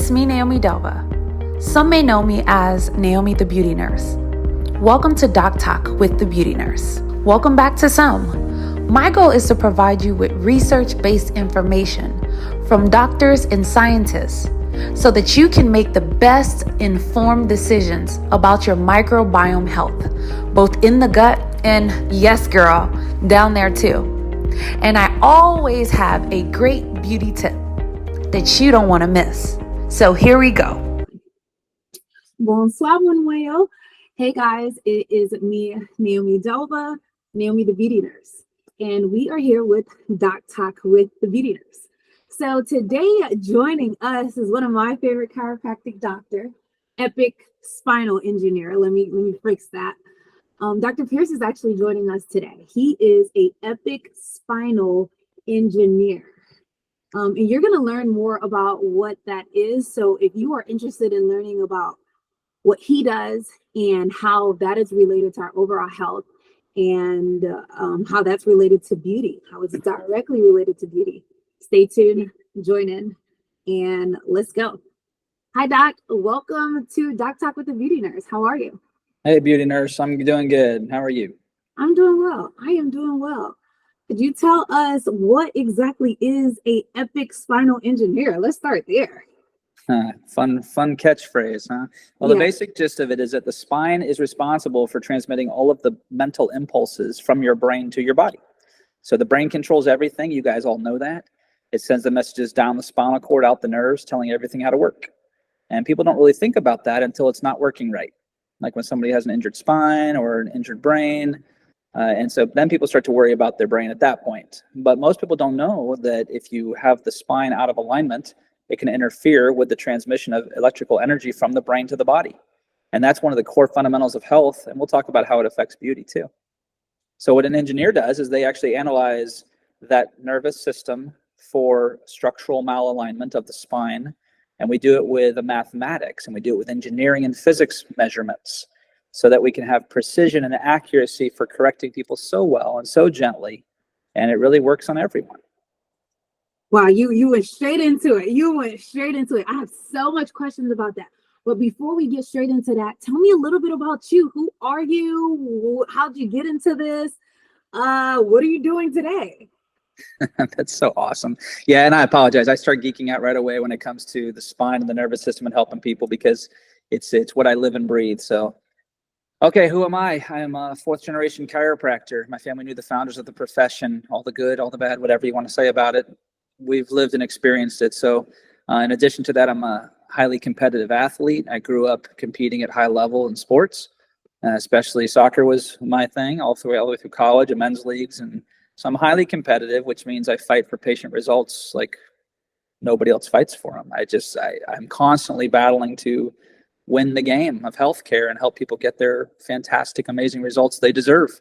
It's me, Naomie Delva. Some may know me as Naomie the Beauty Nurse. Welcome to Doc Talk with the Beauty Nurse. Welcome back to some. My goal is to provide you with research-based information from doctors and scientists so that you can make the best informed decisions about your microbiome health, both in the gut and, yes girl, down there too. And I always have a great beauty tip that you don't want to miss. So here we go. Bonsoir, buongiorno. Hey guys, it is me, Naomie Delva, Naomie the Beauty Nurse, and we are here with Doc Talk with the Beauty Nurse. So today, joining us is one of my favorite chiropractic doctor, epic spinal engineer. Let me fix that. Dr. Pierce is actually joining us today. He is a epic spinal engineer. And you're going to learn more about what that is. So if you are interested in learning about what he does and how that is related to our overall health and how that's related to beauty, how it's directly related to beauty, stay tuned, join in, and let's go. Hi, Doc. Welcome to Doc Talk with the Beauty Nurse. How are you? Hey, Beauty Nurse. I'm doing good. How are you? I'm doing well. I am doing well. Could you tell us what exactly is a epic spinal engineer? Let's start there. Fun catchphrase, huh? Well, the basic gist of it is that the spine is responsible for transmitting all of the mental impulses from your brain to your body. So the brain controls everything. You guys all know that. It sends the messages down the spinal cord, out the nerves, telling everything how to work. And people don't really think about that until it's not working right. Like when somebody has an injured spine or an injured brain. And so then people start to worry about their brain at that point. But most people don't know that if you have the spine out of alignment, it can interfere with the transmission of electrical energy from the brain to the body. And that's one of the core fundamentals of health. And we'll talk about how it affects beauty too. So what an engineer does is they actually analyze that nervous system for structural malalignment of the spine. And we do it with mathematics, and we do it with engineering and physics measurements, so that we can have precision and accuracy for correcting people so well and so gently. And it really works on everyone. Wow, you went straight into it. You went straight into it. I have so much questions about that. But before we get straight into that, tell me a little bit about you. Who are you? How'd you get into this? What are you doing today? That's so awesome. Yeah, and I apologize. I start geeking out right away when it comes to the spine and the nervous system and helping people, because it's what I live and breathe. So, okay, who am I? I am a fourth generation chiropractor. My family knew the founders of the profession, all the good, all the bad, whatever you want to say about it. We've lived and experienced it. So in addition to that, I'm a highly competitive athlete. I grew up competing at high level in sports, especially soccer was my thing all the way through college and men's leagues. And so I'm highly competitive, which means I fight for patient results like nobody else fights for them. I'm constantly battling to win the game of healthcare and help people get their fantastic, amazing results they deserve.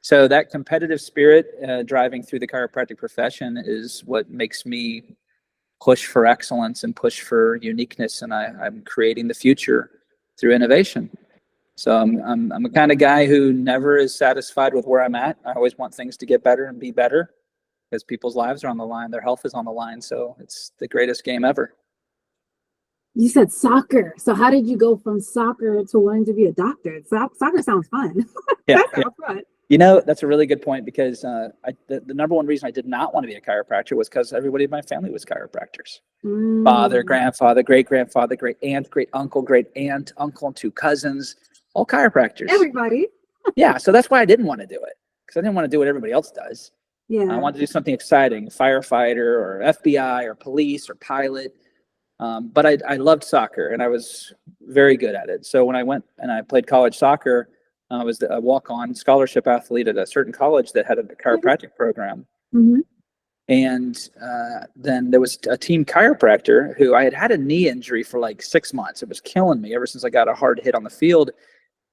So that competitive spirit driving through the chiropractic profession is what makes me push for excellence and push for uniqueness. And I'm creating the future through innovation. So I'm a kind of guy who never is satisfied with where I'm at. I always want things to get better and be better, because people's lives are on the line. Their health is on the line. So it's the greatest game ever. You said soccer. So how did you go from soccer to wanting to be a doctor? Soccer sounds fun. Yeah, That sounds fun. You know, that's a really good point, because the number one reason I did not want to be a chiropractor was because everybody in my family was chiropractors. Father, grandfather, great-grandfather, great-aunt, great-uncle, great-aunt, uncle, and two cousins, all chiropractors. Everybody. Yeah, so that's why I didn't want to do it, because I didn't want to do what everybody else does. Yeah. I wanted to do something exciting, firefighter or FBI or police or pilot. But I loved soccer, and I was very good at it. So when I went and I played college soccer, I was a walk-on scholarship athlete at a certain college that had a chiropractic program. Mm-hmm. And then there was a team chiropractor who I had a knee injury for like 6 months. It was killing me ever since I got a hard hit on the field.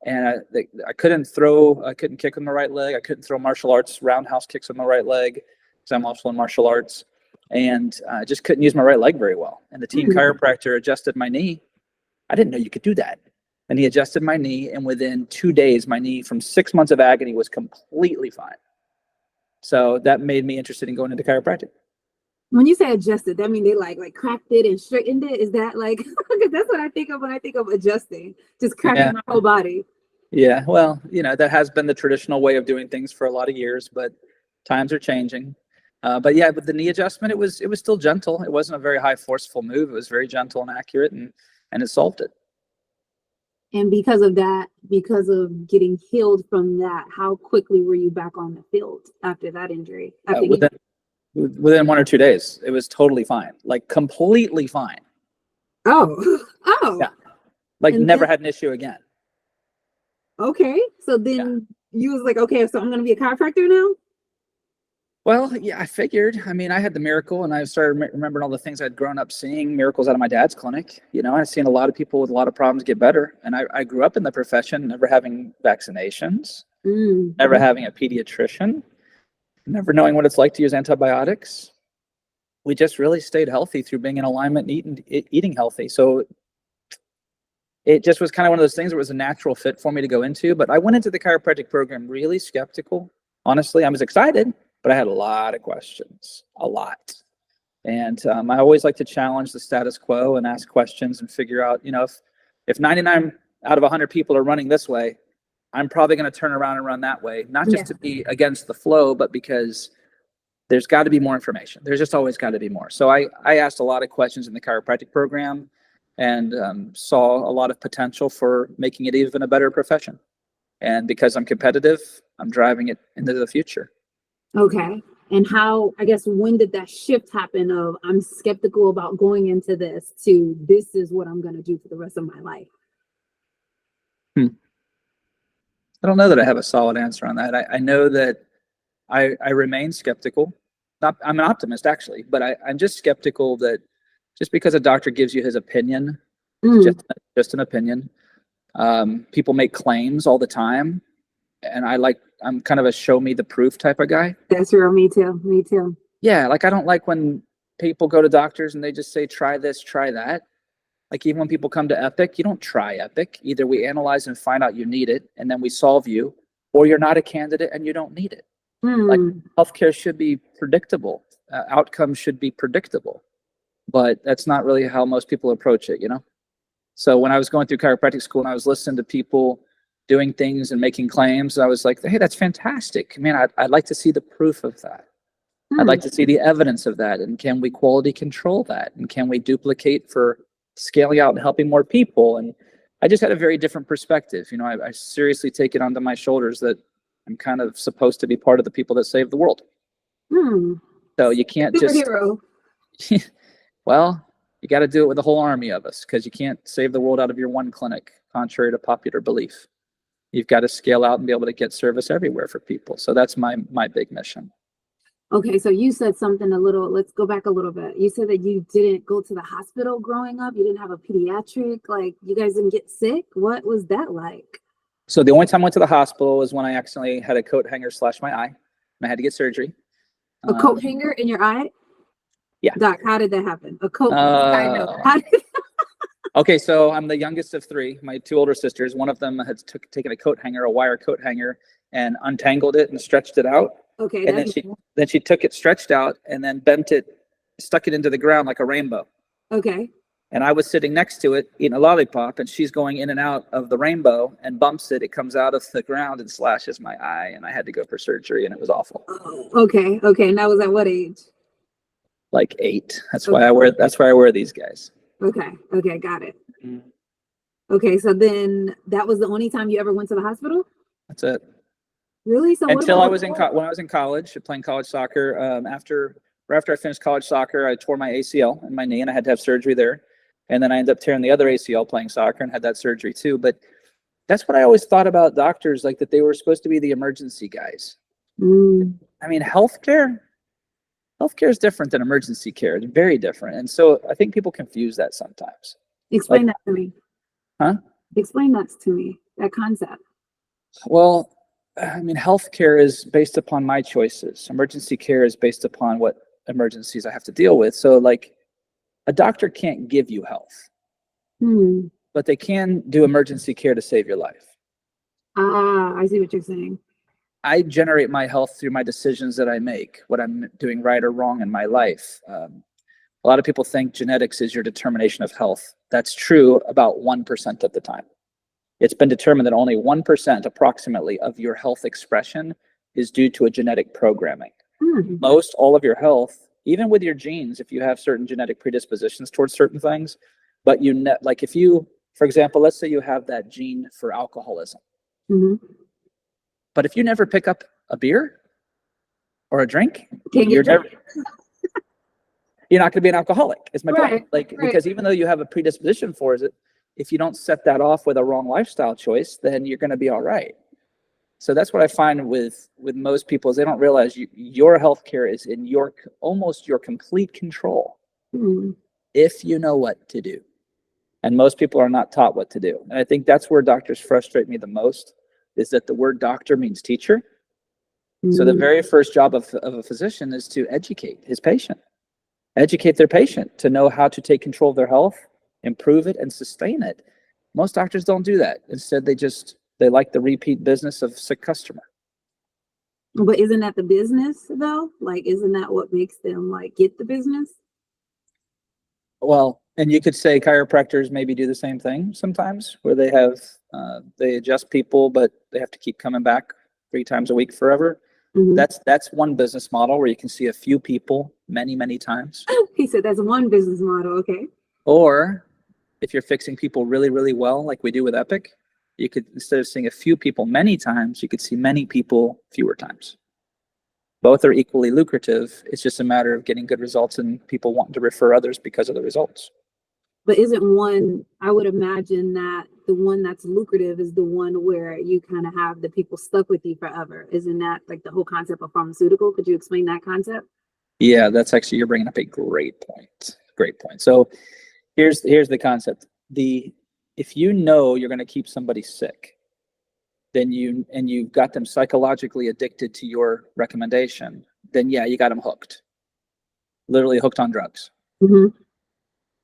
And I couldn't kick on the right leg. I couldn't throw martial arts roundhouse kicks on the right leg, because I'm also in martial arts. And I just couldn't use my right leg very well. And the team chiropractor adjusted my knee. I didn't know you could do that. And he adjusted my knee, and within 2 days, my knee from 6 months of agony was completely fine. So that made me interested in going into chiropractic. When you say adjusted, that mean they like cracked it and straightened it? Is that like, because that's what I think of when I think of adjusting, just cracking my whole body. Yeah, well, that has been the traditional way of doing things for a lot of years, but times are changing. But yeah, with the knee adjustment, it was still gentle. It wasn't a very high forceful move. It was very gentle and accurate, and it solved it. And because of that, because of getting healed from that, how quickly were you back on the field after that injury? Within 1 or 2 days, it was totally fine, like completely fine. Oh, yeah, like and never had an issue again. Okay, so then you was like, okay, so I'm going to be a chiropractor now? Well, yeah, I figured. I mean, I had the miracle, and I started remembering all the things I'd grown up seeing, miracles out of my dad's clinic. I've seen a lot of people with a lot of problems get better, and I grew up in the profession, never having vaccinations, never having a pediatrician, never knowing what it's like to use antibiotics. We just really stayed healthy through being in alignment and eating healthy. So it just was kind of one of those things that was a natural fit for me to go into. But I went into the chiropractic program really skeptical. Honestly, I was excited, but I had a lot of questions, a lot. And I always like to challenge the status quo and ask questions and figure out, if 99 out of 100 people are running this way, I'm probably going to turn around and run that way, not just to be against the flow, but because there's got to be more information. There's just always got to be more. So I asked a lot of questions in the chiropractic program and saw a lot of potential for making it even a better profession. And because I'm competitive, I'm driving it into the future. Okay. And when did that shift happen of I'm skeptical about going into this to this is what I'm going to do for the rest of my life? I don't know that I have a solid answer on that. I know that I remain skeptical. I'm an optimist, actually, but I'm just skeptical that just because a doctor gives you his opinion, just an opinion. People make claims all the time, and I'm kind of a show me the proof type of guy. That's real. Me too. Yeah, like I don't like when people go to doctors and they just say, try this, try that. Like even when people come to Epic, you don't try Epic. Either we analyze and find out you need it, and then we solve you, or you're not a candidate and you don't need it. Like healthcare should be predictable. Outcomes should be predictable, but that's not really how most people approach it, So when I was going through chiropractic school and I was listening to people doing things and making claims, I was like, hey, that's fantastic. Man, I'd like to see the proof of that. I'd like to see the evidence of that. And can we quality control that? And can we duplicate for scaling out and helping more people? And I just had a very different perspective. I seriously take it onto my shoulders that I'm kind of supposed to be part of the people that save the world. So you can't Superhero. Well, you got to do it with a whole army of us, because you can't save the world out of your one clinic, contrary to popular belief. You've got to scale out and be able to get service everywhere for people. So that's my big mission. Okay, so you said something let's go back a little bit. You said that you didn't go to the hospital growing up. You didn't have a pediatric, like you guys didn't get sick. What was that like? So the only time I went to the hospital was when I accidentally had a coat hanger slash my eye, and I had to get surgery. A coat hanger in your eye? Yeah. Doc, how did that happen? A coat Okay, so I'm the youngest of three. My two older sisters, one of them had taken a coat hanger, a wire coat hanger, and untangled it and stretched it out. Okay. And then she took it stretched out and then bent it, stuck it into the ground like a rainbow. Okay. And I was sitting next to it eating a lollipop, and she's going in and out of the rainbow and bumps it. It comes out of the ground and slashes my eye, and I had to go for surgery, and it was awful. Oh, okay. And that was at what age? Like 8. That's why I wear these guys. Okay, got it. Okay, so then that was the only time you ever went to the hospital? That's it. Really? So until I was when I was in college, playing college soccer. After I finished college soccer, I tore my ACL in my knee, and I had to have surgery there. And then I ended up tearing the other ACL playing soccer and had that surgery too. But that's what I always thought about doctors, like that they were supposed to be the emergency guys. I mean, healthcare is different than emergency care. It's very different. And so I think people confuse that sometimes. Explain that to me. Huh? Explain that to me, that concept. Well, I mean, healthcare is based upon my choices. Emergency care is based upon what emergencies I have to deal with. So like a doctor can't give you health, but they can do emergency care to save your life. I see what you're saying. I generate my health through my decisions that I make, what I'm doing right or wrong in my life. A lot of people think genetics is your determination of health. That's true about 1% of the time. It's been determined that only 1% approximately of your health expression is due to a genetic programming. Most all of your health, even with your genes, if you have certain genetic predispositions towards certain things, but like if you, for example, let's say you have that gene for alcoholism. But if you never pick up a beer or a drink, you're not going to be an alcoholic, is my point. Because even though you have a predisposition for it, if you don't set that off with a wrong lifestyle choice, then you're going to be all right. So that's what I find with most people is they don't realize your healthcare is in almost your complete control if you know what to do. And most people are not taught what to do. And I think that's where doctors frustrate me the most, is that the word doctor means teacher. So the very first job of a physician is to educate his patient, educate their patient to know how to take control of their health, improve it, and sustain it. Most doctors don't do that. Instead, they like the repeat business of sick customer. But isn't that the business though? Like, isn't that what makes them like get the business? Well, and you could say chiropractors maybe do the same thing sometimes, where they adjust people, but they have to keep coming back 3 times a week forever. That's one business model where you can see a few people many times. He said that's one business model. Okay. Or if you're fixing people really, really well, like we do with Epic, you could, instead of seeing a few people many times, you could see many people fewer times. Both are equally lucrative. It's just a matter of getting good results and people wanting to refer others because of the results. But isn't one, I would imagine that the one that's lucrative is the one where you kind of have the people stuck with you forever. Isn't that like the whole concept of pharmaceutical? Could you explain that concept? Yeah, that's actually, you're bringing up a great point. Great point. So here's the concept. If you know you're going to keep somebody sick, then you've got them psychologically addicted to your recommendation, then yeah, you got them hooked. Literally hooked on drugs.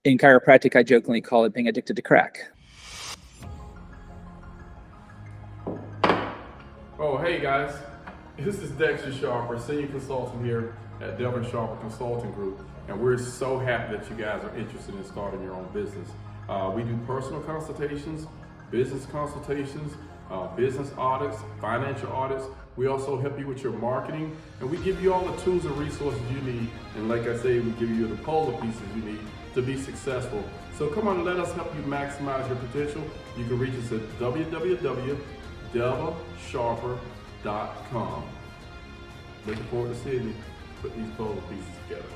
In chiropractic, I jokingly call it being addicted to crack. Oh, hey guys, this is Dexter Sharper, Senior Consultant here at Delvin Sharper Consulting Group, and we're so happy that you guys are interested in starting your own business. We do personal consultations, business consultations, business audits, financial audits. We also help you with your marketing, and we give you all the tools and resources you need. And like I say, we give you the puzzle pieces you need to be successful. So come on, let us help you maximize your potential. You can reach us at www.delvinsharper.com. Looking forward to seeing you put these puzzle pieces together.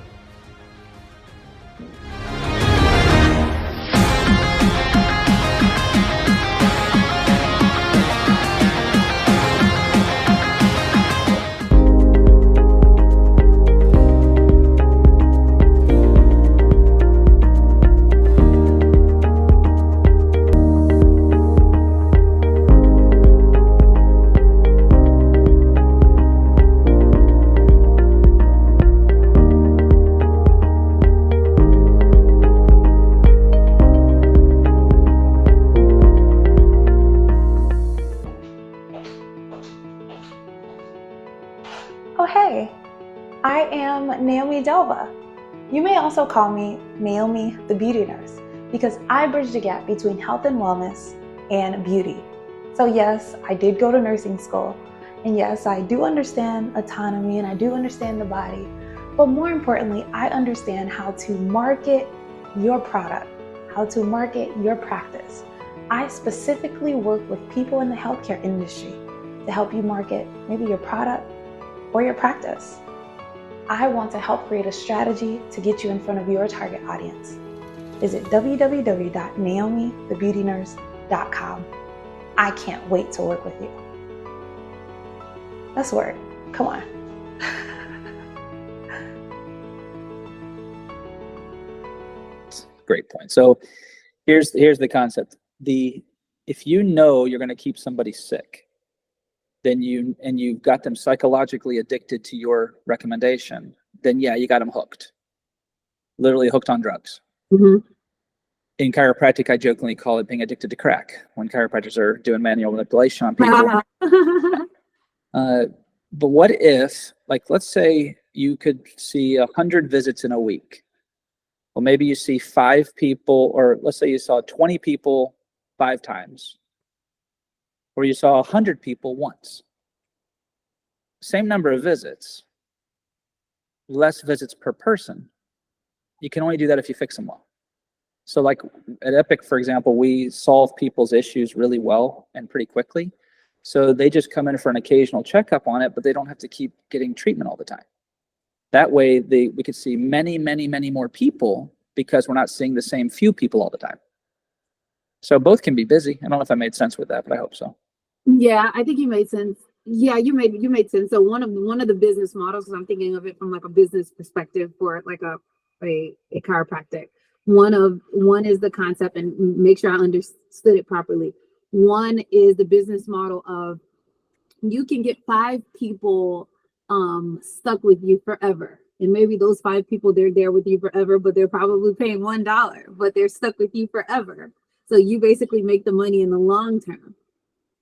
Oh, hey, I am Naomie Delva. You may also call me Naomie the Beauty Nurse because I bridge the gap between health and wellness and beauty. So yes, I did go to nursing school, and yes, I do understand autonomy and I do understand the body, but more importantly, I understand how to market your product, how to market your practice. I specifically work with people in the healthcare industry to help you market maybe your product or your practice. I want to help create a strategy to get you in front of your target audience. Visit www.naomiethebeautynurse.com. I can't wait to work with you. Let's work. Come on. Great point. So here's the concept. If you know you're going to keep somebody sick, then you've got them psychologically addicted to your recommendation, then yeah, you got them hooked. Literally hooked on drugs. In chiropractic, I jokingly call it being addicted to crack when chiropractors are doing manual manipulation on people. But what if, like, let's say you could see 100 visits in a week. Well, maybe you see 5 people, or let's say you saw 20 people 5 times, or you saw 100 people once. Same number of visits, less visits per person. You can only do that if you fix them well. So like at Epic, for example, we solve people's issues really well and pretty quickly. So they just come in for an occasional checkup on it, but they don't have to keep getting treatment all the time. That way we could see many, many, many more people because we're not seeing the same few people all the time. So both can be busy. I don't know if I made sense with that, but I hope so. Yeah, I think you made sense. Yeah, you made sense. So one of the business models, 'cause I'm thinking of it from like a business perspective for like a chiropractic. One is the concept, and make sure I understood it properly. One is the business model of you can get 5 people stuck with you forever. And maybe those 5 people, they're there with you forever, but they're probably paying $1, but they're stuck with you forever. So you basically make the money in the long term.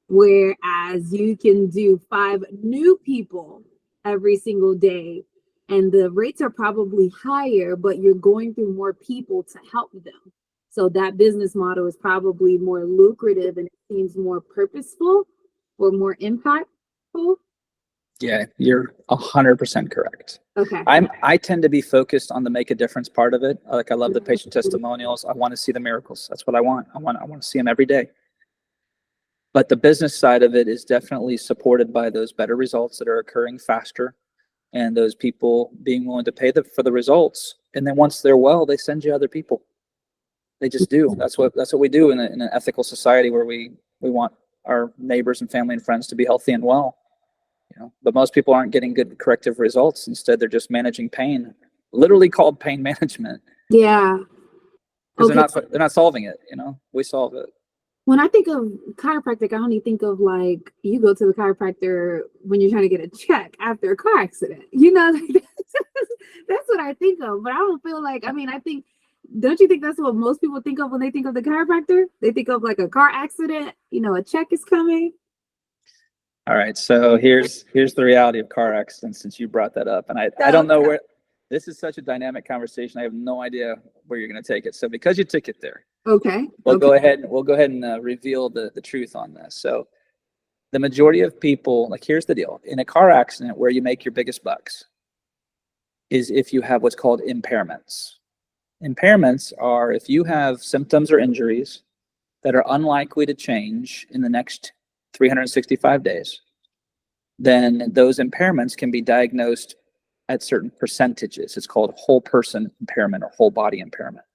Whereas you can do 5 new people every single day, and the rates are probably higher, but you're going through more people to help them. So that business model is probably more lucrative, and it seems more purposeful or more impactful. Yeah, you're 100% correct. Okay. I tend to be focused on the make a difference part of it. Like I love the patient testimonials. I want to see the miracles. That's what I want. I want to see them every day. But the business side of it is definitely supported by those better results that are occurring faster, and those people being willing to pay for the results. And then once they're well, they send you other people. They just do. That's what we do in an ethical society where we want our neighbors and family and friends to be healthy and well. You know, but most people aren't getting good corrective results. Instead, they're just managing pain, literally called pain management. Yeah. Because they're not solving it. You know, we solve it. When I think of chiropractic, I only think of like you go to the chiropractor when you're trying to get a check after a car accident. You know, that's what I think of. But I don't feel like, I mean, don't you think that's what most people think of when they think of the chiropractor? They think of like a car accident, you know, a check is coming. All right, so here's the reality of car accidents, since you brought that up. And I don't know where, this is such a dynamic conversation. I have no idea where you're going to take it. So because you took it there, okay, we'll go ahead and reveal the truth on this. So the majority of people, like, here's the deal. In a car accident, where you make your biggest bucks is if you have what's called impairments. Impairments are if you have symptoms or injuries that are unlikely to change in the next 365 days, then those impairments can be diagnosed at certain percentages. It's called whole person impairment or whole body impairment.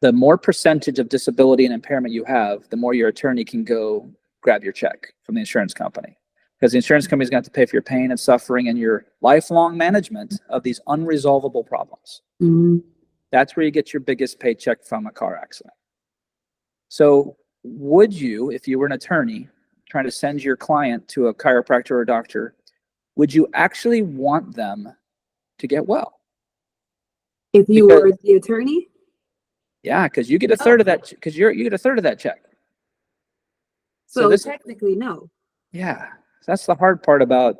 The more percentage of disability and impairment you have, the more your attorney can go grab your check from the insurance company. Because the insurance company is going to have to pay for your pain and suffering and your lifelong management of these unresolvable problems. Mm-hmm. That's where you get your biggest paycheck from a car accident. So would you, if you were an attorney trying to send your client to a chiropractor or a doctor, would you actually want them to get well? If you were the attorney? Yeah, because you get a third of that, because you get a third of that check. So technically, no. Yeah, that's the hard part about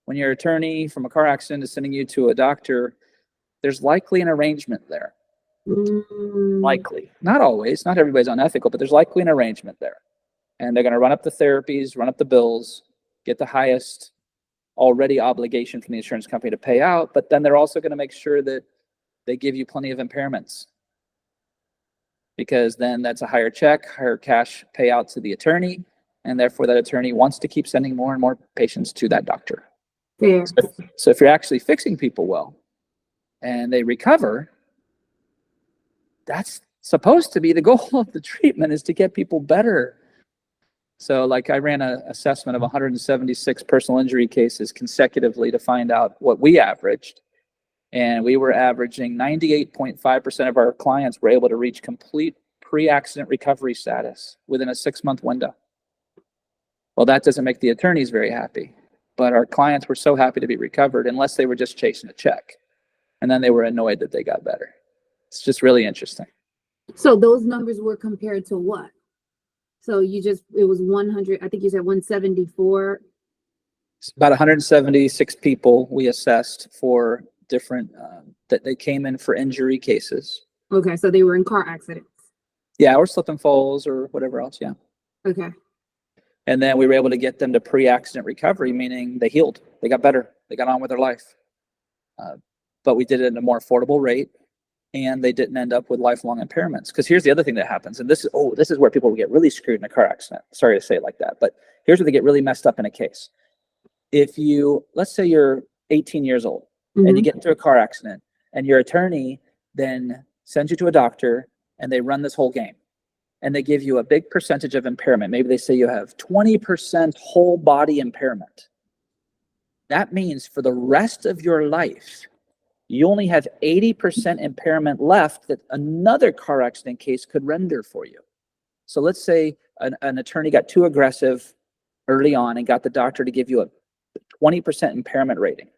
when your attorney from a car accident is sending you to a doctor. There's likely an arrangement there. Likely, not always, not everybody's unethical, but there's likely an arrangement there. And they're going to run up the therapies, run up the bills, get the highest already obligation from the insurance company to pay out, but then they're also going to make sure that they give you plenty of impairments, because then that's a higher check, higher cash payout to the attorney, and therefore that attorney wants to keep sending more and more patients to that doctor. Fair. So if you're actually fixing people well and they recover, that's supposed to be the goal of the treatment, is to get people better. So like I ran an assessment of 176 personal injury cases consecutively to find out what we averaged. And we were averaging 98.5% of our clients were able to reach complete pre-accident recovery status within a 6-month window. Well, that doesn't make the attorneys very happy, but our clients were so happy to be recovered, unless they were just chasing a check. And then they were annoyed that they got better. It's just really interesting. So those numbers were compared to what? So it was 100, I think you said 174 About 176 people we assessed for different, that they came in for injury cases. Okay, so they were in car accidents. Yeah, or slip and falls or whatever else, yeah. Okay. And then we were able to get them to pre-accident recovery, meaning they healed, they got better, they got on with their life. But we did it at a more affordable rate, and they didn't end up with lifelong impairments. Because here's the other thing that happens, and this is where people get really screwed in a car accident. Sorry to say it like that, but here's where they get really messed up in a case. If let's say you're 18 years old and you get into a car accident, and your attorney then sends you to a doctor, and they run this whole game, and they give you a big percentage of impairment. Maybe they say you have 20% whole body impairment. That means for the rest of your life, you only have 80% impairment left that another car accident case could render for you. So let's say an attorney got too aggressive early on and got the doctor to give you a 20% impairment rating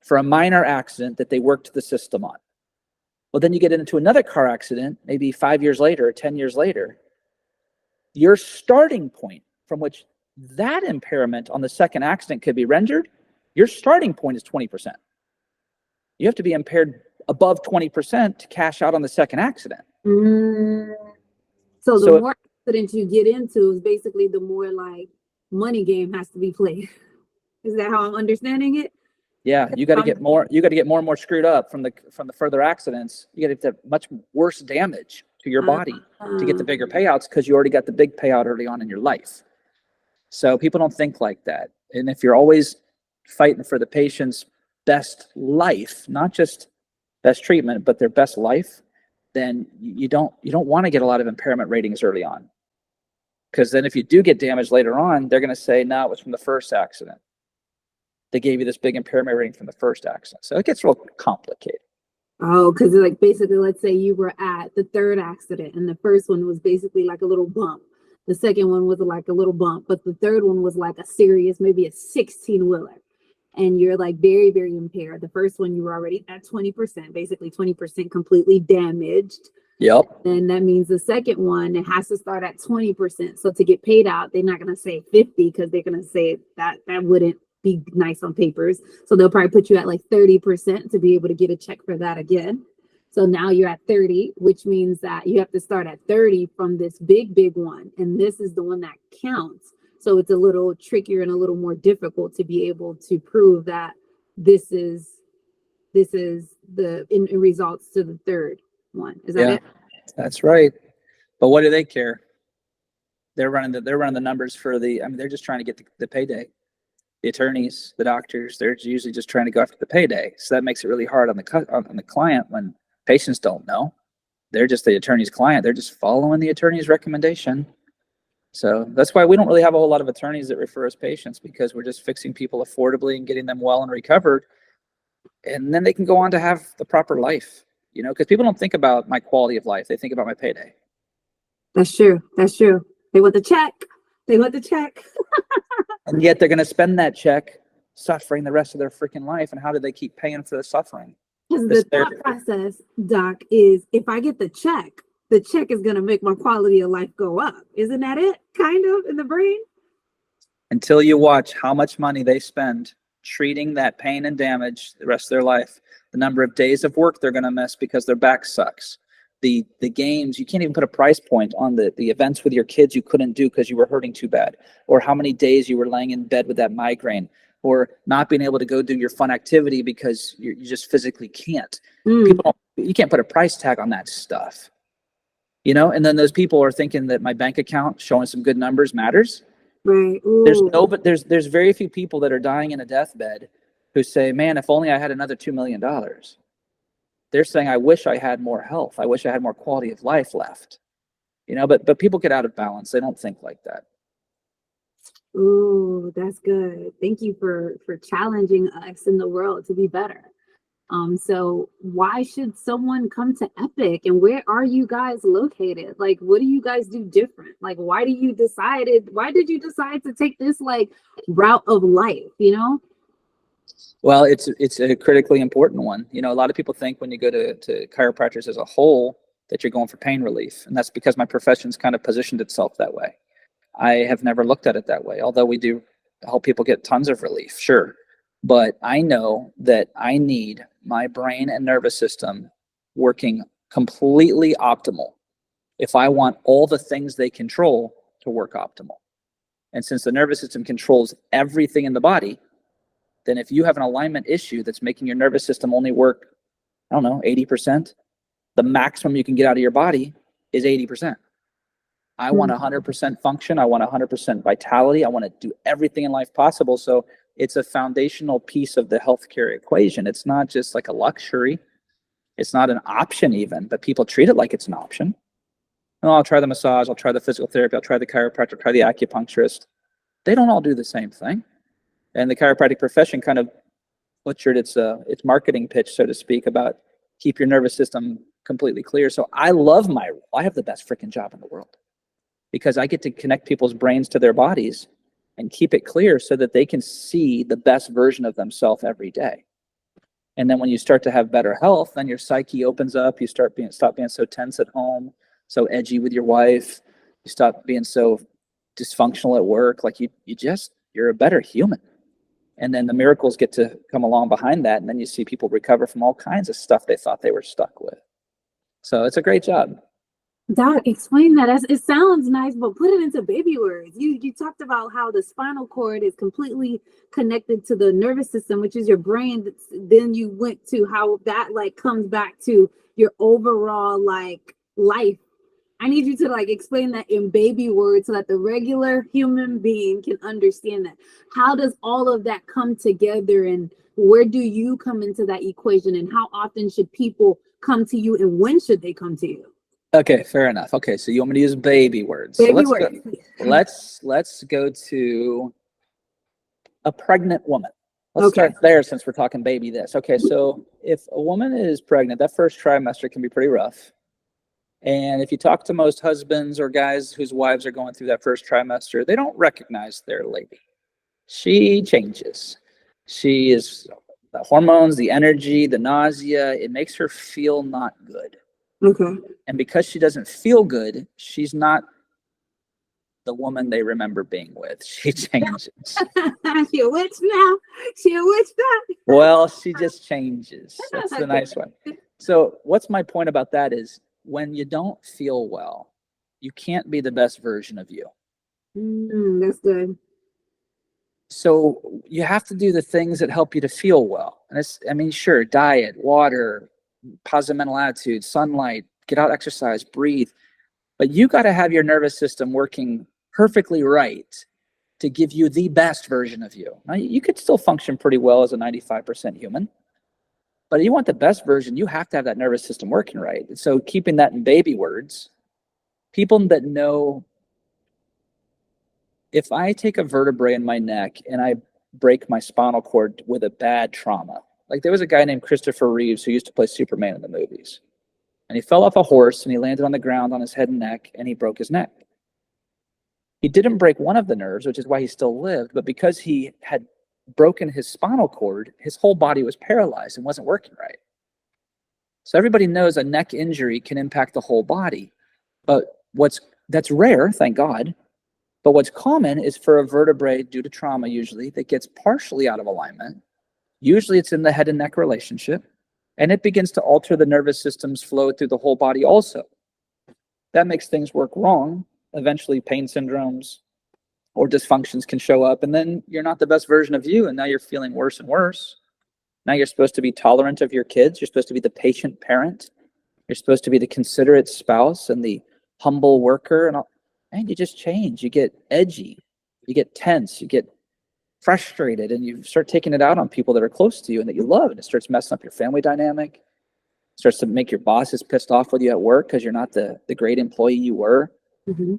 for a minor accident that they worked the system on. Well, then you get into another car accident, maybe 5 years later or 10 years later. Your starting point from which that impairment on the second accident could be rendered, your starting point is 20%. You have to be impaired above 20% to cash out on the second accident. So the more accidents you get into is basically the more like money game has to be played. Is that how I'm understanding it? Yeah, you got to get more. You got to get more and more screwed up from the further accidents. You got to have much worse damage to your body to get the bigger payouts, because you already got the big payout early on in your life. So people don't think like that. And if you're always fighting for the patient's best life, not just best treatment, but their best life, then you don't want to get a lot of impairment ratings early on. Because then if you do get damage later on, they're going to say, no, it was from the first accident. They gave you this big impairment rating from the first accident. So it gets real complicated. Oh, because like basically, let's say you were at the third accident and the first one was basically like a little bump. The second one was like a little bump, but the third one was like a serious, maybe a 16-wheeler. And you're like very, very impaired. The first one, you were already at 20%, basically 20% completely damaged. Yep. And that means the second one, it has to start at 20%. So to get paid out, they're not going to say 50, because they're going to say that wouldn't be nice on papers. So they'll probably put you at like 30% to be able to get a check for that again. So now you're at 30, which means that you have to start at 30 from this big one. And this is the one that counts. So it's a little trickier and a little more difficult to be able to prove that this is the in results to the third one. Is that it? That's right. But what do they care? They're running the numbers for they're just trying to get the payday. The attorneys, the doctors, they're usually just trying to go after the payday. So that makes it really hard on the client when patients don't know. They're just the attorney's client. They're just following the attorney's recommendation. So that's why we don't really have a whole lot of attorneys that refer us patients, because we're just fixing people affordably and getting them well and recovered. And then they can go on to have the proper life, because people don't think about my quality of life. They think about my payday. That's true. That's true. They want the check. And yet they're going to spend that check suffering the rest of their freaking life. And how do they keep paying for the suffering? Because the thought process, Doc, is if I get the check is going to make my quality of life go up. Isn't that it? Kind of in the brain? Until you watch how much money they spend treating that pain and damage the rest of their life, the number of days of work they're going to miss because their back sucks. The games, you can't even put a price point on the events with your kids you couldn't do because you were hurting too bad, or how many days you were laying in bed with that migraine, or not being able to go do your fun activity because you just physically can't. You can't put a price tag on that stuff, and then those people are thinking that my bank account showing some good numbers matters. Right. There's very few people that are dying in a deathbed who say, man, if only I had another $2 million. They're saying, I wish I had more health. I wish I had more quality of life left. But people get out of balance. They don't think like that. Ooh, that's good. Thank you for challenging us in the world to be better. So why should someone come to Epic, and where are you guys located? Like, what do you guys do different? Like, why did you decide to take this like route of life, Well, it's a critically important one. A lot of people think when you go to chiropractors as a whole that you're going for pain relief. And that's because my profession's kind of positioned itself that way. I have never looked at it that way, although we do help people get tons of relief, sure. But I know that I need my brain and nervous system working completely optimal if I want all the things they control to work optimal. And since the nervous system controls everything in the body, then if you have an alignment issue that's making your nervous system only work, I don't know, 80%, the maximum you can get out of your body is 80%. I want 100% function. I want 100% vitality. I want to do everything in life possible. So it's a foundational piece of the healthcare equation. It's not just like a luxury. It's not an option even, but people treat it like it's an option. Oh, I'll try the massage. I'll try the physical therapy. I'll try the chiropractor. I'll try the acupuncturist. They don't all do the same thing. And the chiropractic profession kind of butchered its marketing pitch, so to speak, about keep your nervous system completely clear. So I love my role. I have the best freaking job in the world because I get to connect people's brains to their bodies and keep it clear so that they can see the best version of themselves every day. And then when you start to have better health, then your psyche opens up. You stop being so tense at home, so edgy with your wife. You stop being so dysfunctional at work. Like you're a better human. And then the miracles get to come along behind that. And then you see people recover from all kinds of stuff they thought they were stuck with. So it's a great job. Doc, explain that. It sounds nice, but put it into baby words. You talked about how the spinal cord is completely connected to the nervous system, which is your brain. Then you went to how that like comes back to your overall like life. I need you to like explain that in baby words so that the regular human being can understand that. How does all of that come together, and where do you come into that equation, and how often should people come to you, and when should they come to you? Okay, fair enough. Okay, so you want me to use baby words. Baby words. Let's go to a pregnant woman. Let's Okay. start there since we're talking baby this. Okay, so if a woman is pregnant, that first trimester can be pretty rough. And if you talk to most husbands or guys whose wives are going through that first trimester, they don't recognize their lady. She changes. She is the hormones, the energy, the nausea. It makes her feel not good. Okay. And because she doesn't feel good, she's not the woman they remember being with. She changes. She a witch now. She a witch now. Well, she just changes. That's the nice one. So what's my point about that is when you don't feel well, you can't be the best version of you. That's good. So you have to do the things that help you to feel well. And sure, diet, water, positive mental attitude, sunlight, get out, exercise, breathe. But you got to have your nervous system working perfectly right to give you the best version of you. Now, you could still function pretty well as a 95% human. But if you want the best version, you have to have that nervous system working right. So keeping that in baby words, people that know, if I take a vertebrae in my neck and I break my spinal cord with a bad trauma, like there was a guy named Christopher Reeves who used to play Superman in the movies. And he fell off a horse and he landed on the ground on his head and neck and he broke his neck. He didn't break one of the nerves, which is why he still lived, but because he had broken his spinal cord, his whole body was paralyzed and wasn't working right. So everybody knows a neck injury can impact the whole body, but that's rare, thank God. But what's common is for a vertebrae due to trauma usually that gets partially out of alignment. Usually it's in the head and neck relationship, and it begins to alter the nervous system's flow through the whole body also. That makes things work wrong. Eventually pain syndromes or dysfunctions can show up, and then you're not the best version of you, and now you're feeling worse and worse. Now you're supposed to be tolerant of your kids. You're supposed to be the patient parent. You're supposed to be the considerate spouse and the humble worker, and you just change. You get edgy. You get tense. You get frustrated, and you start taking it out on people that are close to you and that you love, and it starts messing up your family dynamic. It starts to make your bosses pissed off with you at work because you're not the great employee you were. Mm-hmm.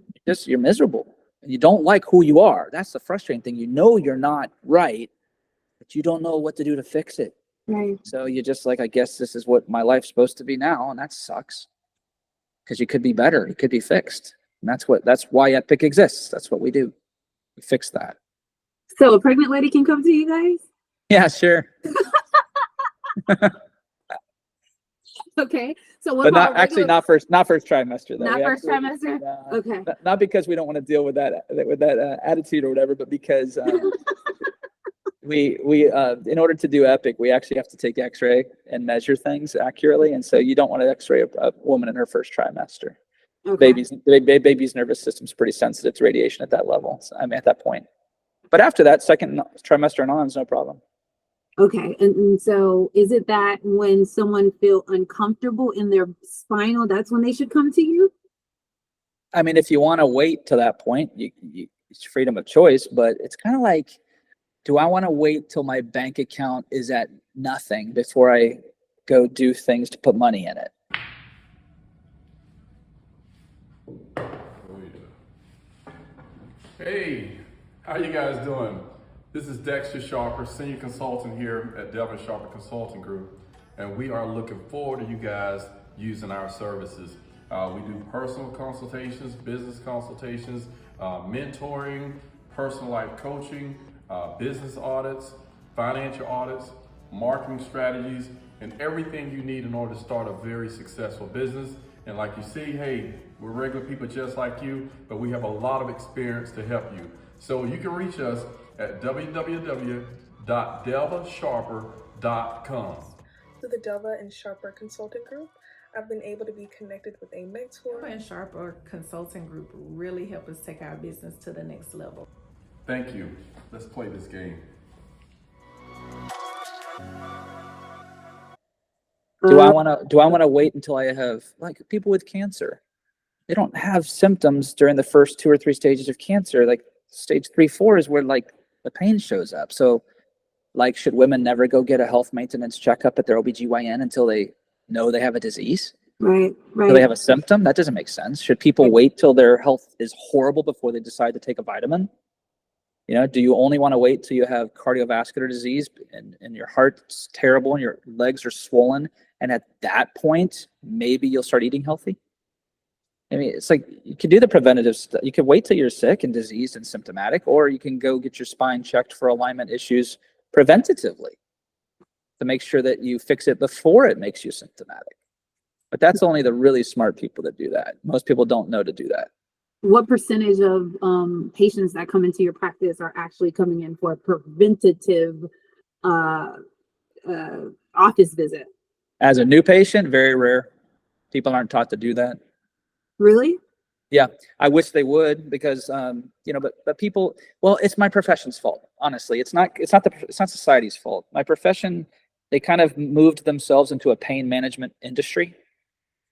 You're miserable. You don't like who you are. That's the frustrating thing. You know you're not right, but you don't know what to do to fix it. Right. So you're just like, I guess this is what my life's supposed to be now, and that sucks. Because you could be better. It could be fixed. And that's why Epic exists. That's what we do. We fix that. So a pregnant lady can come to you guys? Yeah, sure. Okay. So what But about not actually regular, not first trimester though. not We first actually, trimester? Okay. not because we don't want to deal with that attitude or whatever, but because we in order to do Epic, we actually have to take X-ray and measure things accurately, and so you don't want to X-ray a woman in her first trimester. Okay. Baby's nervous system's pretty sensitive to radiation at that level. So, I mean, at that point. But after that, second trimester and on is no problem. Okay. And so is it that when someone feel uncomfortable in their spinal, that's when they should come to you? I mean, if you want to wait to that point, it's freedom of choice, but it's kind of like, do I want to wait till my bank account is at nothing before I go do things to put money in it? Hey, how you guys doing? This is Dexter Sharper, Senior Consultant here at Delvin Sharper Consulting Group, and we are looking forward to you guys using our services. We do personal consultations, business consultations, mentoring, personal life coaching, business audits, financial audits, marketing strategies, and everything you need in order to start a very successful business. And like you see, hey, we're regular people just like you, but we have a lot of experience to help you. So you can reach us at www.delvasharper.com. Through the Delva and Sharper Consulting Group, I've been able to be connected with a mentor. Delva and Sharper Consulting Group really help us take our business to the next level. Thank you. Let's play this game. Do I want to wait until I have, like, people with cancer? They don't have symptoms during the first 2 or 3 stages of cancer. Like stage 3, 4 is where like the pain shows up. So like, should women never go get a health maintenance checkup at their OBGYN until they know they have a disease? Right. Do they have a symptom? That doesn't make sense. Should people wait till their health is horrible before they decide to take a vitamin? You know, do you only want to wait till you have cardiovascular disease and your heart's terrible and your legs are swollen, and at that point, maybe you'll start eating healthy? I mean, it's like, you can do the preventative stuff. You can wait till you're sick and diseased and symptomatic, or you can go get your spine checked for alignment issues preventatively to make sure that you fix it before it makes you symptomatic. But that's only the really smart people that do that. Most people don't know to do that. What percentage of patients that come into your practice are actually coming in for a preventative office visit? As a new patient, very rare. People aren't taught to do that. Really? Yeah, I wish they would, because but people, well, it's my profession's fault. Honestly, it's not society's fault. My profession, they kind of moved themselves into a pain management industry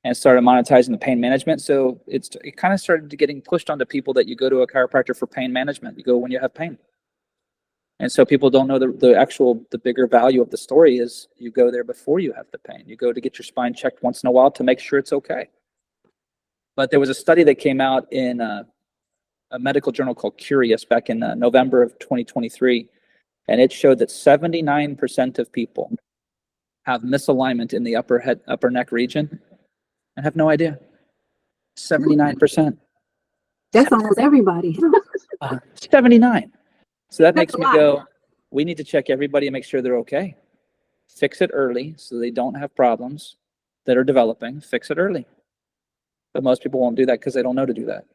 and started monetizing the pain management. So it kind of started getting pushed onto people that you go to a chiropractor for pain management. You go when you have pain. And so people don't know the bigger value of the story is you go there before you have the pain. You go to get your spine checked once in a while to make sure it's okay. But there was a study that came out in a medical journal called Curious back in November of 2023, and it showed that 79% of people have misalignment in the upper neck region and have no idea. 79%. That's almost everybody. 79. So that makes That's me a lot. go, we need to check everybody and make sure they're okay. Fix it early so they don't have problems that are developing. Fix it early. But most people won't do that because they don't know to do that.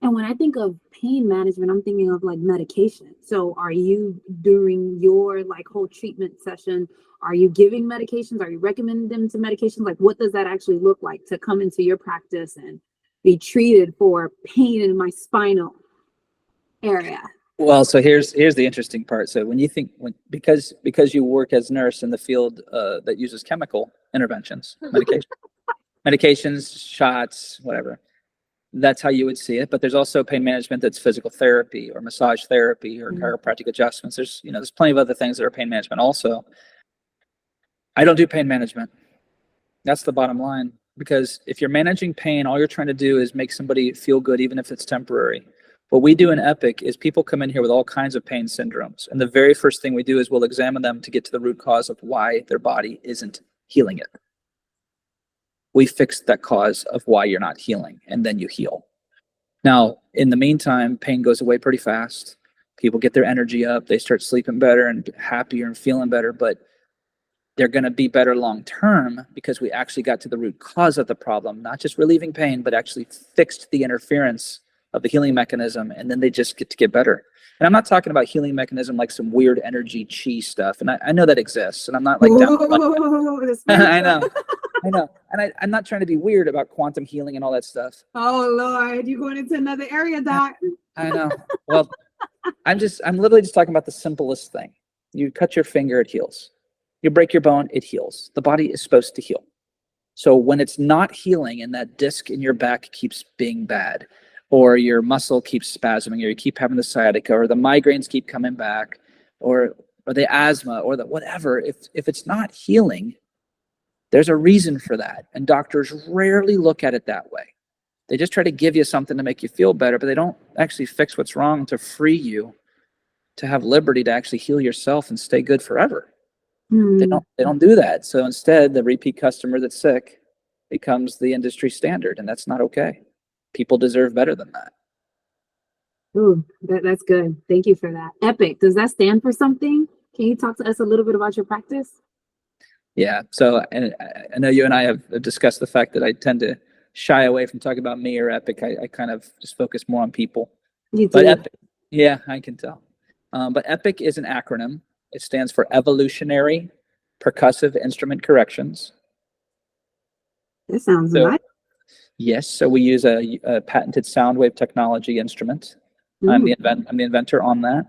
And when I think of pain management, I'm thinking of like medication. So are you, during your like whole treatment session, are you giving medications? Are you recommending them to medications? Like, what does that actually look like to come into your practice and be treated for pain in my spinal area? Well, so here's the interesting part. So when you think, because you work as a nurse in the field that uses chemical interventions, medications, shots, whatever, that's how you would see it. But there's also pain management that's physical therapy or massage therapy or chiropractic adjustments. There's plenty of other things that are pain management also. I don't do pain management. That's the bottom line. Because if you're managing pain, all you're trying to do is make somebody feel good, even if it's temporary. What we do in Epic is people come in here with all kinds of pain syndromes. And the very first thing we do is we'll examine them to get to the root cause of why their body isn't healing it. We fix that cause of why you're not healing, and then you heal. Now, in the meantime, pain goes away pretty fast. People get their energy up. They start sleeping better and happier and feeling better. But they're going to be better long term because we actually got to the root cause of the problem, not just relieving pain, but actually fixed the interference of the healing mechanism, and then they just get to get better. And I'm not talking about healing mechanism like some weird energy chi stuff, and I know that exists, and I'm not like down. I know. And I'm not trying to be weird about quantum healing and all that stuff. Oh Lord, you're going into another area, Doc. I know. Well, I'm literally just talking about the simplest thing. You cut your finger, it heals. You break your bone, it heals. The body is supposed to heal. So when it's not healing and that disc in your back keeps being bad, or your muscle keeps spasming, or you keep having the sciatica, or the migraines keep coming back, or the asthma, or the whatever, if it's not healing, there's a reason for that. And doctors rarely look at it that way. They just try to give you something to make you feel better, but they don't actually fix what's wrong to free you to have liberty to actually heal yourself and stay good forever. They don't do that. So instead, the repeat customer that's sick becomes the industry standard, and that's not okay. People deserve better than that. Ooh, that's good. Thank you for that. EPIC, does that stand for something? Can you talk to us a little bit about your practice? Yeah. So, and I know you and I have discussed the fact that I tend to shy away from talking about me or EPIC. I kind of just focus more on people. You do. But EPIC, yeah, I can tell. But EPIC is an acronym. It stands for Evolutionary Percussive Instrument Corrections. That sounds nice. Yes, so we use a patented sound wave technology instrument. I'm the inventor on that.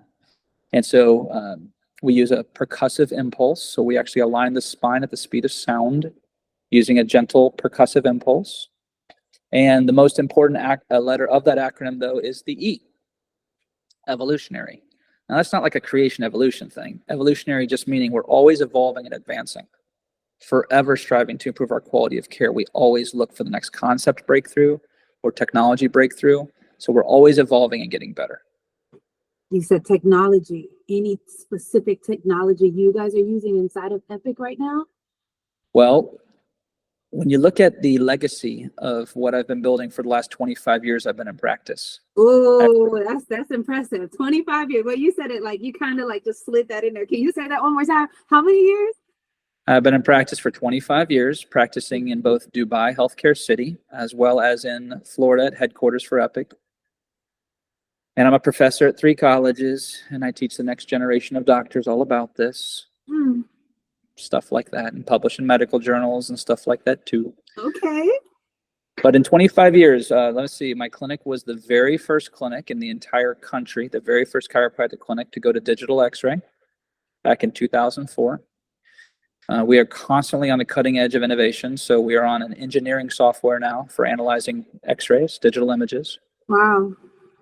And so we use a percussive impulse. So we actually align the spine at the speed of sound using a gentle percussive impulse. And the most important letter of that acronym, though, is the E, evolutionary. Now, that's not like a creation evolution thing. Evolutionary just meaning we're always evolving and advancing, forever striving to improve our quality of care. We always look for the next concept breakthrough or technology breakthrough. So we're always evolving and getting better. You said technology. Any specific technology you guys are using inside of EPIC right now? Well, when you look at the legacy of what I've been building for the last 25 years, I've been in practice. Oh, that's impressive. 25 years. Well, you said it like you kind of like just slid that in there. Can you say that one more time? How many years? I've been in practice for 25 years, practicing in both Dubai Healthcare City, as well as in Florida at headquarters for EPIC. And I'm a professor at 3 colleges, and I teach the next generation of doctors all about this. Stuff like that, and publish in medical journals and stuff like that too. Okay. But in 25 years, let's see, my clinic was the very first clinic in the entire country, the very first chiropractic clinic to go to digital x-ray back in 2004. We are constantly on the cutting edge of innovation. So we are on an engineering software now for analyzing x-rays, digital images. Wow.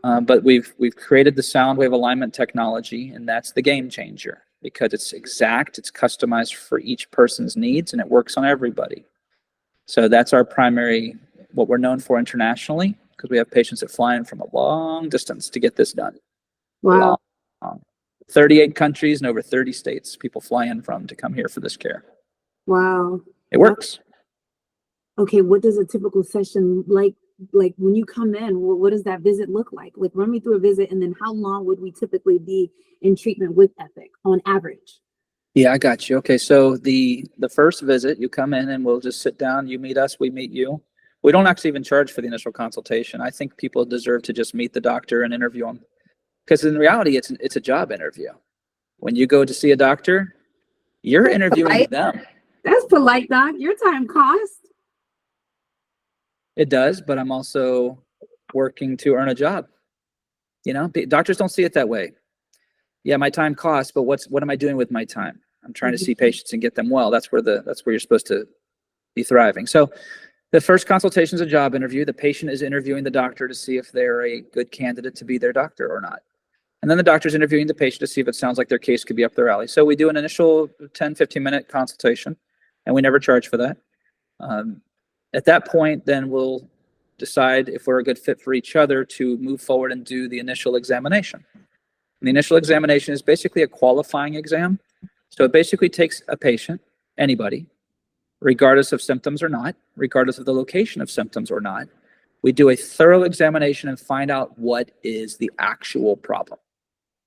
But we've created the sound wave alignment technology, and that's the game changer because it's exact, it's customized for each person's needs, and it works on everybody. So that's our primary, what we're known for internationally, because we have patients that fly in from a long distance to get this done. Wow. Long. 38 countries and over 30 states people fly in from to come here for this care. Wow. It works. Okay, what does a typical session like when you come in, what does that visit look like? Like run me through a visit, and then how long would we typically be in treatment with EPIC on average? Yeah, I got you. Okay, so the first visit, you come in and we'll just sit down, you meet us, we meet you. We don't actually even charge for the initial consultation. I think people deserve to just meet the doctor and interview them. Because in reality, it's a job interview. When you go to see a doctor, you're interviewing them. That's polite, Doc. Your time cost. It does, but I'm also working to earn a job. You know, doctors don't see it that way. Yeah, my time costs, but what am I doing with my time? I'm trying to see patients and get them well. That's where you're supposed to be thriving. So the first consultation is a job interview. The patient is interviewing the doctor to see if they're a good candidate to be their doctor or not. And then the doctor's interviewing the patient to see if it sounds like their case could be up their alley. So we do an initial 10, 15-minute consultation, and we never charge for that. At that point, then we'll decide if we're a good fit for each other to move forward and do the initial examination. And the initial examination is basically a qualifying exam. So it basically takes a patient, anybody, regardless of symptoms or not, regardless of the location of symptoms or not. We do a thorough examination and find out what is the actual problem.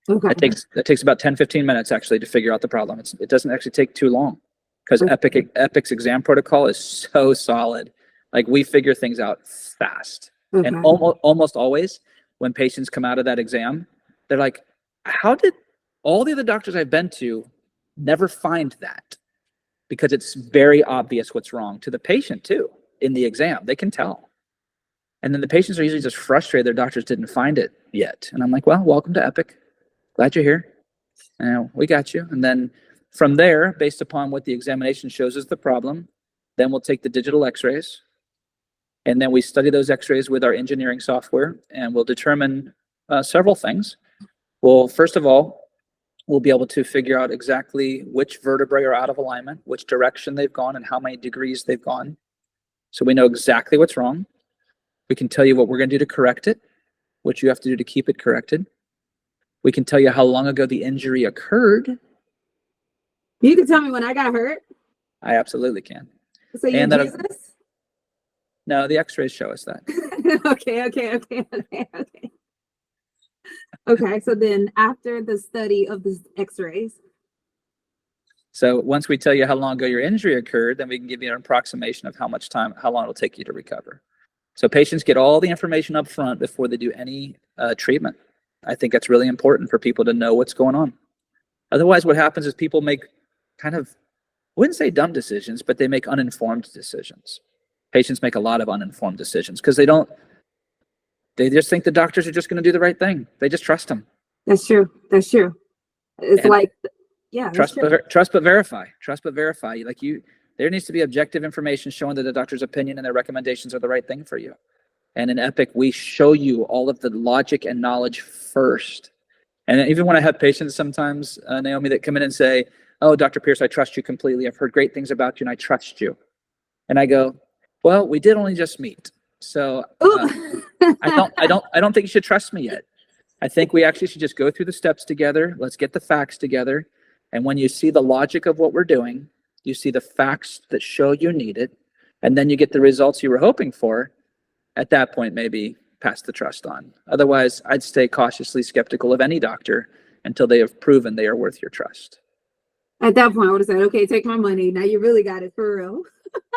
Okay. That takes about 10, 15 minutes actually to figure out the problem. It doesn't actually take too long because Epic's exam protocol is so solid. Like, we figure things out fast. Okay. And almost always when patients come out of that exam, they're like, how did all the other doctors I've been to never find that? Because it's very obvious what's wrong to the patient too in the exam. They can tell. And then the patients are usually just frustrated their doctors didn't find it yet. And I'm like, well, welcome to Epic. Glad you're here. We got you. And then from there, based upon what the examination shows is the problem, then we'll take the digital x-rays. And then we study those x-rays with our engineering software, and we'll determine several things. Well, first of all, we'll be able to figure out exactly which vertebrae are out of alignment, which direction they've gone, and how many degrees they've gone. So we know exactly what's wrong. We can tell you what we're going to do to correct it, what you have to do to keep it corrected. We can tell you how long ago the injury occurred. You can tell me when I got hurt. I absolutely can. So you And Jesus? No, the x-rays show us that. Okay. Okay, so then after the study of the x-rays. So once we tell you how long ago your injury occurred, then we can give you an approximation of how long it'll take you to recover. So patients get all the information up front before they do any treatment. I think that's really important for people to know what's going on. Otherwise, what happens is people make kind of, I wouldn't say dumb decisions, but they make uninformed decisions. Patients make a lot of uninformed decisions because they just think the doctors are just going to do the right thing. They just trust them. That's true. It's like, yeah. Trust but verify. There needs to be objective information showing that the doctor's opinion and their recommendations are the right thing for you. And in Epic, we show you all of the logic and knowledge first. And even when I have patients sometimes, Naomi, that come in and say, "Oh, Dr. Pierce, I trust you completely. I've heard great things about you and I trust you." And I go, "Well, we did only just meet. So I don't think you should trust me yet. I think we actually should just go through the steps together. Let's get the facts together. And when you see the logic of what we're doing, you see the facts that show you need it, and then you get the results you were hoping for, at that point, maybe pass the trust on. Otherwise, I'd stay cautiously skeptical of any doctor until they have proven they are worth your trust." At that point, I would have said, "Okay, take my money. Now you really got it for real."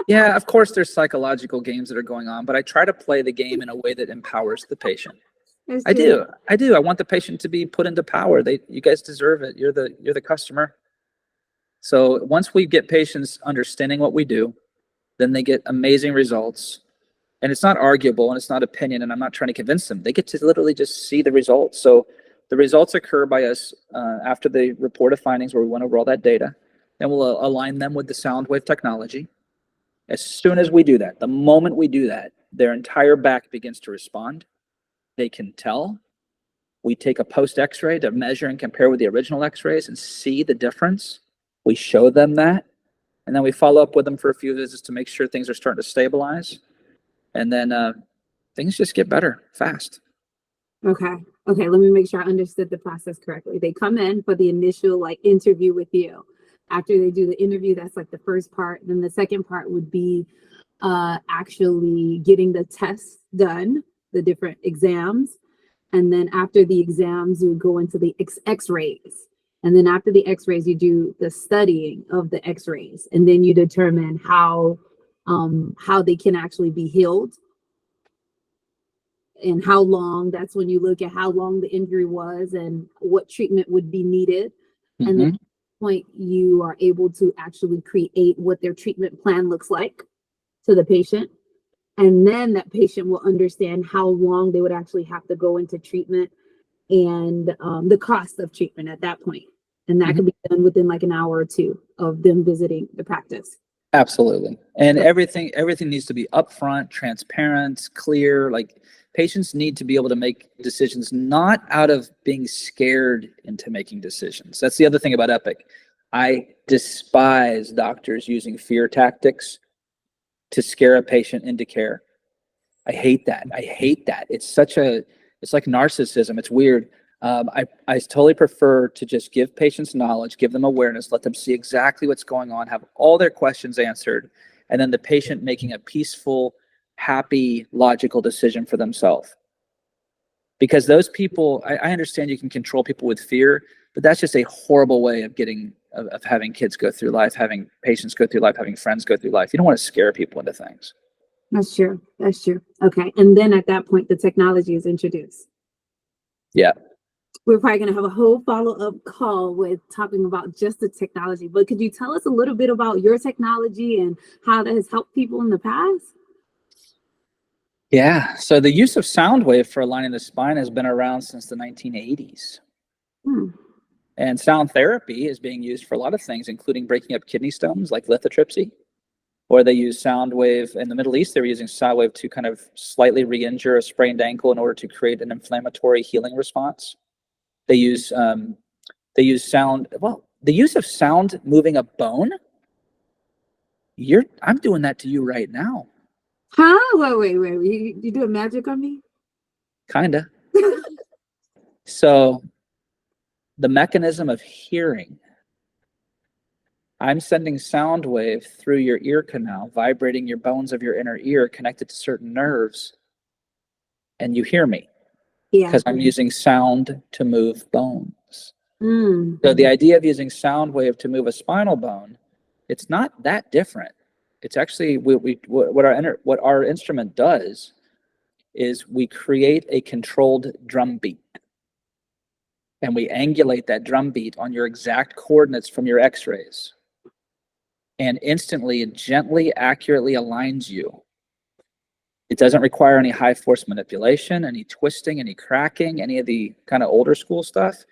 Yeah, of course, there's psychological games that are going on, but I try to play the game in a way that empowers the patient. I do. I want the patient to be put into power. You guys deserve it. You're the customer. So once we get patients understanding what we do, then they get amazing results. And it's not arguable and it's not opinion, and I'm not trying to convince them. They get to literally just see the results. So the results occur by us after the report of findings, where we went over all that data. Then we'll align them with the sound wave technology. As soon as we do that, the moment we do that, their entire back begins to respond. They can tell. We take a post x-ray to measure and compare with the original x-rays and see the difference. We show them that. And then we follow up with them for a few visits to make sure things are starting to stabilize. And then things just get better fast. Okay, let me make sure I understood the process correctly. They come in for the initial interview with you. After they do the interview, that's the first part. Then the second part would be actually getting the tests done, the different exams. And then after the exams, you would go into the x-rays. And then after the x-rays, you do the studying of the x-rays. And then you determine how they can actually be healed. And how long. That's when you look at how long the injury was and what treatment would be needed. Mm-hmm. And then at that point, you are able to actually create what their treatment plan looks like to the patient. And then that patient will understand how long they would actually have to go into treatment and the cost of treatment at that point. And that could be done within an hour or two of them visiting the practice. Absolutely. And everything needs to be upfront, transparent, clear. Patients need to be able to make decisions, not out of being scared into making decisions. That's the other thing about Epic. I despise doctors using fear tactics to scare a patient into care. I hate that. It's like narcissism. It's weird. I totally prefer to just give patients knowledge, give them awareness, let them see exactly what's going on, have all their questions answered, and then the patient making a peaceful, happy, logical decision for themselves. Because those people, I understand you can control people with fear, but that's just a horrible way of getting of having kids go through life, having patients go through life, having friends go through life. You don't want to scare people into things. That's true. That's true. Okay. And then at that point, the technology is introduced. Yeah. We're probably going to have a whole follow-up call with talking about just the technology. But could you tell us a little bit about your technology and how that has helped people in the past? Yeah. So the use of sound wave for aligning the spine has been around since the 1980s. And sound therapy is being used for a lot of things, including breaking up kidney stones like lithotripsy. Or they use sound wave in the Middle East. They were using sound wave to kind of slightly re-injure a sprained ankle in order to create an inflammatory healing response. They use sound. Well, the use of sound moving a bone. I'm doing that to you right now. Huh? Wait. You doing magic on me? Kinda. So the mechanism of hearing. I'm sending sound wave through your ear canal, vibrating your bones of your inner ear, connected to certain nerves, and you hear me. Yeah. Because I'm using sound to move bones. Mm. So the idea of using sound wave to move a spinal bone, it's not that different. It's actually what our instrument does is we create a controlled drum beat. And we angulate that drum beat on your exact coordinates from your x-rays. And instantly, it gently, accurately aligns you. It doesn't require any high force manipulation, any twisting, any cracking, any of the kind of older school stuff.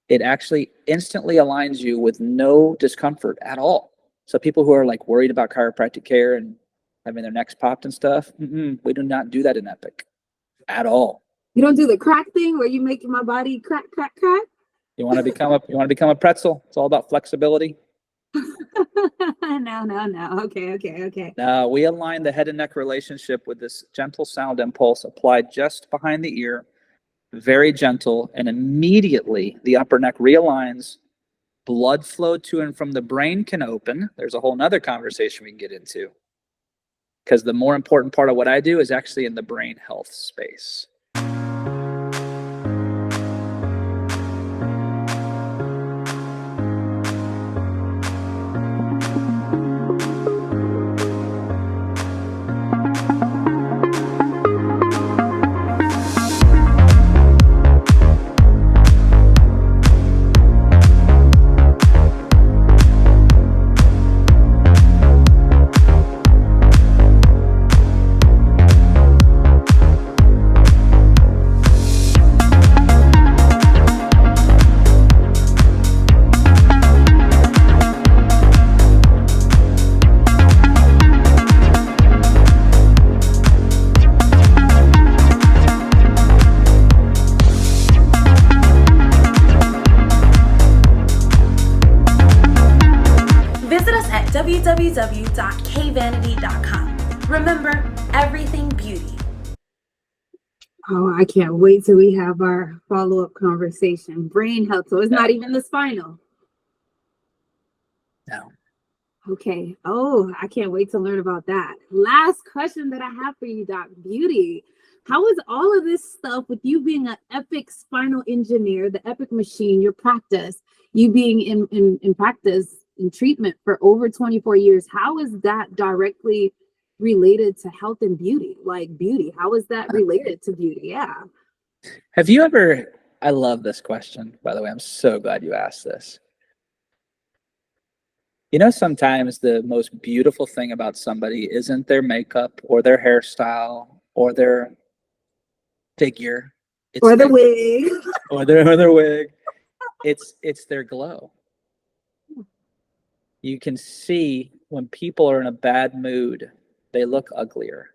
It actually instantly aligns you with no discomfort at all. So people who are like worried about chiropractic care and having their necks popped and stuff, we do not do that in Epic at all. You don't do the crack thing where you making my body crack. You want to become a pretzel? It's all about flexibility. No. Okay. Now we align the head and neck relationship with this gentle sound impulse applied just behind the ear, very gentle, and immediately the upper neck realigns. Blood flow to and from the brain can open. There's a whole nother conversation we can get into, because the more important part of what I do is actually in the brain health space. www.kvanity.com. Remember, everything beauty. Oh, I can't wait till we have our follow-up conversation. Brain health. So it's not even the spinal. No. Okay. Oh, I can't wait to learn about that. Last question that I have for you, Doc Beauty. How is all of this stuff with you being an Epic spinal engineer, the Epic machine, your practice, you being in practice in treatment for over 24 years, how is that directly related to health and beauty? Like beauty, how is that related to beauty? Yeah. Have you ever, I love this question, by the way, I'm so glad you asked this. You know, sometimes the most beautiful thing about somebody isn't their makeup or their hairstyle or their figure. Or the wig. Or their wig. It's their glow. You can see when people are in a bad mood, they look uglier.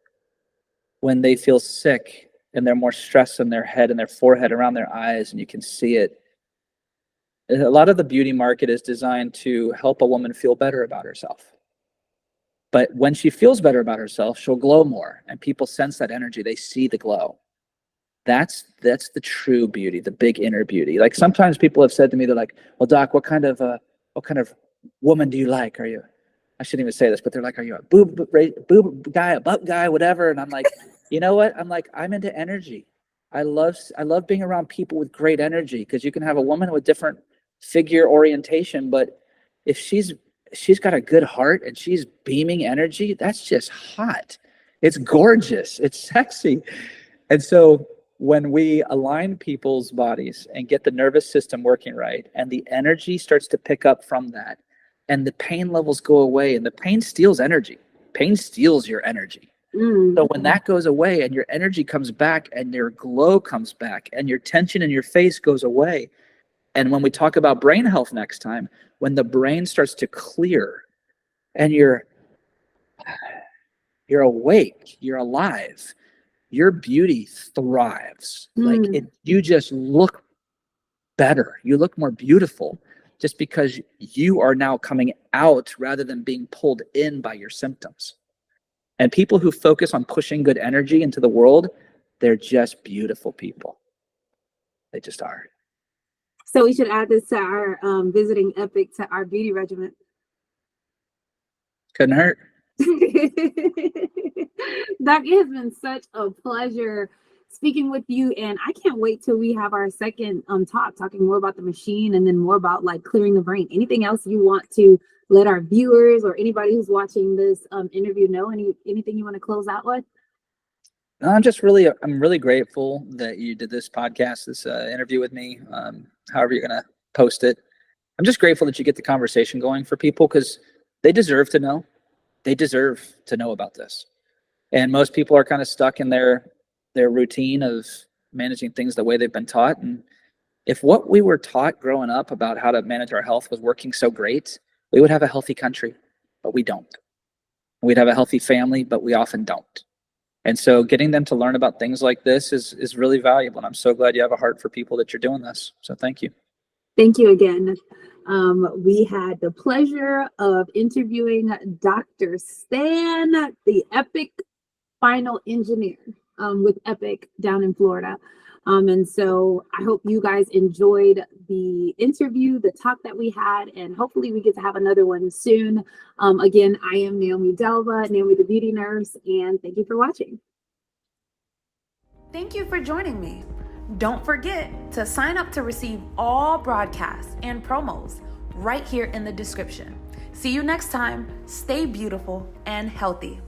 When they feel sick and they're more stressed in their head and their forehead, around their eyes, and you can see it. A lot of the beauty market is designed to help a woman feel better about herself. But when she feels better about herself, she'll glow more, and people sense that energy. They see the glow. That's the true beauty, the big inner beauty. Like sometimes people have said to me, they're like, "Well, Doc, what kind of woman do you like? Are you?" I shouldn't even say this, but they're like, "Are you a boob guy, a butt guy, whatever?" And I'm like, you know what? I'm into energy. I love being around people with great energy, because you can have a woman with different figure orientation, but if she's got a good heart and she's beaming energy, that's just hot. It's gorgeous. It's sexy. And so when we align people's bodies and get the nervous system working right, and the energy starts to pick up from that, and the pain levels go away, and the pain steals energy. Pain steals your energy. So when that goes away and your energy comes back and your glow comes back and your tension in your face goes away. And when we talk about brain health next time, when the brain starts to clear and you're awake, you're alive, your beauty thrives. Like you just look better. You look more beautiful just because you are now coming out rather than being pulled in by your symptoms. And people who focus on pushing good energy into the world, they're just beautiful people. They just are. So we should add this to our visiting Epic to our beauty regimen. Couldn't hurt. Doc, it has been such a pleasure speaking with you, and I can't wait till we have our second talking more about the machine and then more about like clearing the brain. Anything else you want to let our viewers or anybody who's watching this interview know? Anything you want to close out with? I'm really grateful that you did this podcast, this interview with me, however you're going to post it. I'm just grateful that you get the conversation going for people because they deserve to know. They deserve to know about this. And most people are kind of stuck in their routine of managing things the way they've been taught. And if what we were taught growing up about how to manage our health was working so great, we would have a healthy country, but we don't. We'd have a healthy family, but we often don't. And so getting them to learn about things like this is really valuable. And I'm so glad you have a heart for people that you're doing this. So thank you. Thank you again. We had the pleasure of interviewing Dr. Stan, the Epic Spinal Engineer with Epic down in Florida. And so I hope you guys enjoyed the interview, the talk that we had, and hopefully we get to have another one soon. Again, I am Naomie Naomie the Beauty Nurse, and thank you for watching. Thank you for joining me. Don't forget to sign up to receive all broadcasts and promos right here in the description. See you next time. Stay beautiful and healthy.